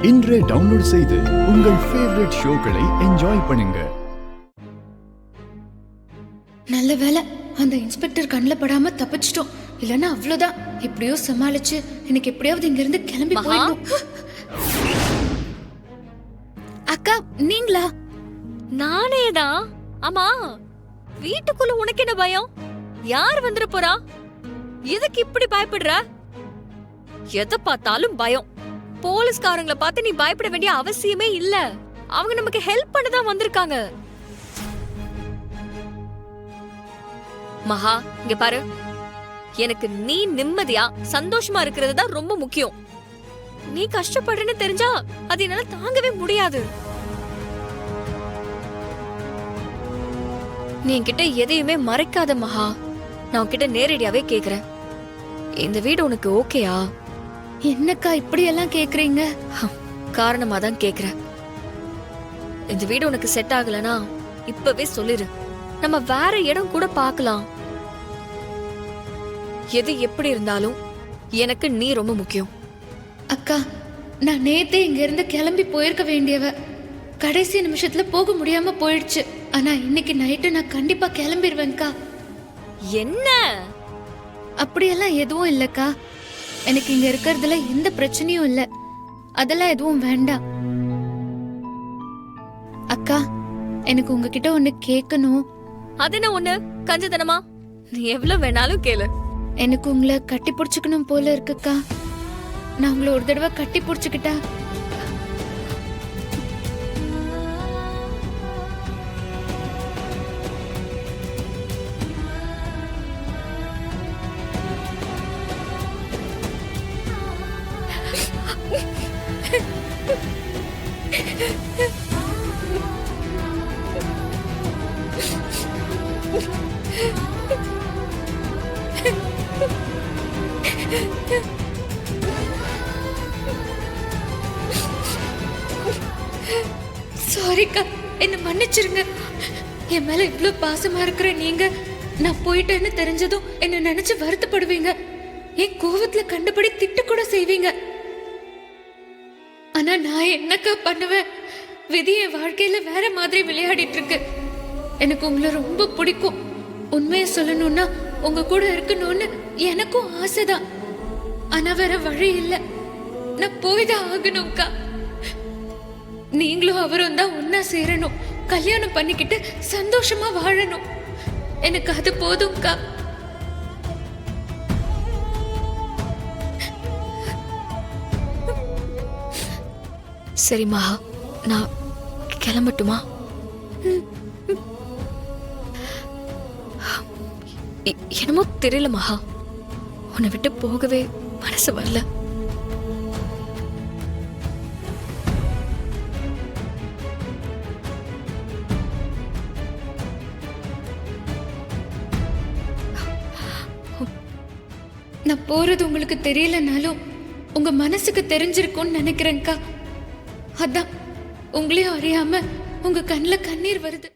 இன்றே டவுன்லோட் செய்து உங்கள் ஃபேவரட் ஷோக்களை என்ஜாய் பண்ணுங்க. நல்ல வேலை, அந்த இன்ஸ்பெக்டர் கண்ணில் படாம தப்பிச்சிட்டோம். இல்லைன்னா அவ்வளோதான். எப்படியோ சமாளிச்சு எனக்கு எப்படியாவது இங்க இருந்து கிளம்பி போயிடணும். அக்கா, நீங்களா? நானேதான். ஆமா, வீட்டுக்குள்ள உனக்கு என்ன பயம்? யார் வந்துட போறா? எதுக்கு இப்படி பயப்படுற? எதை பார்த்தாலும் பயம். போலீஸ்காரங்களை பார்த்து நீ பயப்பட வேண்டிய அவசியமே இல்ல. அவங்க நமக்கு ஹெல்ப் பண்ணதான் வந்திருக்காங்க. மகா, இங்க பாரு, எனக்கு நீ நிம்மதியா சந்தோஷமா இருக்கிறது தான் ரொம்ப முக்கியம். நீ கஷ்டப்படுறன்னு தெரிஞ்சா அது என்னால தாங்கவே முடியாது. நீ என்கிட்ட எதையுமே மறைக்காத மகா. நான் உன்கிட்ட நேரடியாவே கேக்குறேன், இந்த வீடு உனக்கு ஓகேயா? என்னக்கா இப்படி எல்லாம் கேக்குறீங்க? காரணமா தான் கேக்குறேன். இந்த வீடு உனக்கு செட் ஆகலனா இப்பவே சொல்லிரு. நம்ம வேற இடம் கூட பார்க்கலாம். எது எப்படி இருந்தாலும் எனக்கு நீ ரொம்ப முக்கியம். அக்கா, நான் நேத்தே இங்க இருந்து கிளம்பி போயிருக்க வேண்டியவ. கடைசி நிமிஷத்துல போக முடியாம போயிடுச்சு. ஆனா இன்னைக்கு நைட்டு நான் கண்டிப்பா கிளம்பிடுவேன்க்கா. என்ன? அப்படியெல்லாம் எதுவும் இல்லக்கா. எனக்கு இங்க இருக்கிறதுல எந்த பிரச்சனையும் இல்ல. அதெல்லாம் எதுவும் வேண்டாம். அக்கா, எனக்கு உங்ககிட்ட ஒண்ணு கேட்கணும். அது என்ன ஒண்ணு? கஞ்சத்தனமா? நீ எவ்வளவு வேணாலும் கேளு. எனக்கு உங்களை கட்டி பிடிச்சுக்கணும் போல இருக்குக்கா. நான் உங்களை ஒரு தடவை கட்டி பிடிச்சுக்கிட்டா சாரிக்கா, என்ன மன்னிச்சிருங்க. என் மேல இவ்வளவு பாசமா இருக்கிற நீங்க நான் போயிட்டேன்னு தெரிஞ்சதும் என்ன நினைச்சு வருத்தப்படுவீங்க. என் கோவத்துல கண்டபடி திட்டு கூட செய்வீங்க. ஆனா நான் என்னக்கா பண்ணுவேன்? விதி என் வாழ்க்கையில வேற மாதிரி விளையாடிட்டு இருக்கு. எனக்கு உங்களை ரொம்ப பிடிக்கும். உண்மையை சொல்லணும்னா உங்க கூட இருக்கணும்னு எனக்கும் ஆசைதான். ஆனா வேற வழி இல்ல. நான் போய்தான் ஆகணும்க்கா. நீங்களும் அவரும் தான் ஒன்னா சேரணும், கல்யாணம் பண்ணிக்கிட்டு சந்தோஷமா வாழணும். எனக்கு அது போதும்க்கா. சரி மகா, நான் கிளம்பட்டுமா? என்னமோ தெரியல மகா, உன்னை விட்டு போகவே மனசு வரல. நான் போறது உங்களுக்கு தெரியலனாலும் உங்க மனசுக்கு தெரிஞ்சிருக்கும்னு நினைக்கிறேன்க்கா. அதான் உங்களையும் அறியாம உங்க கண்ணுல கண்ணீர் வருது.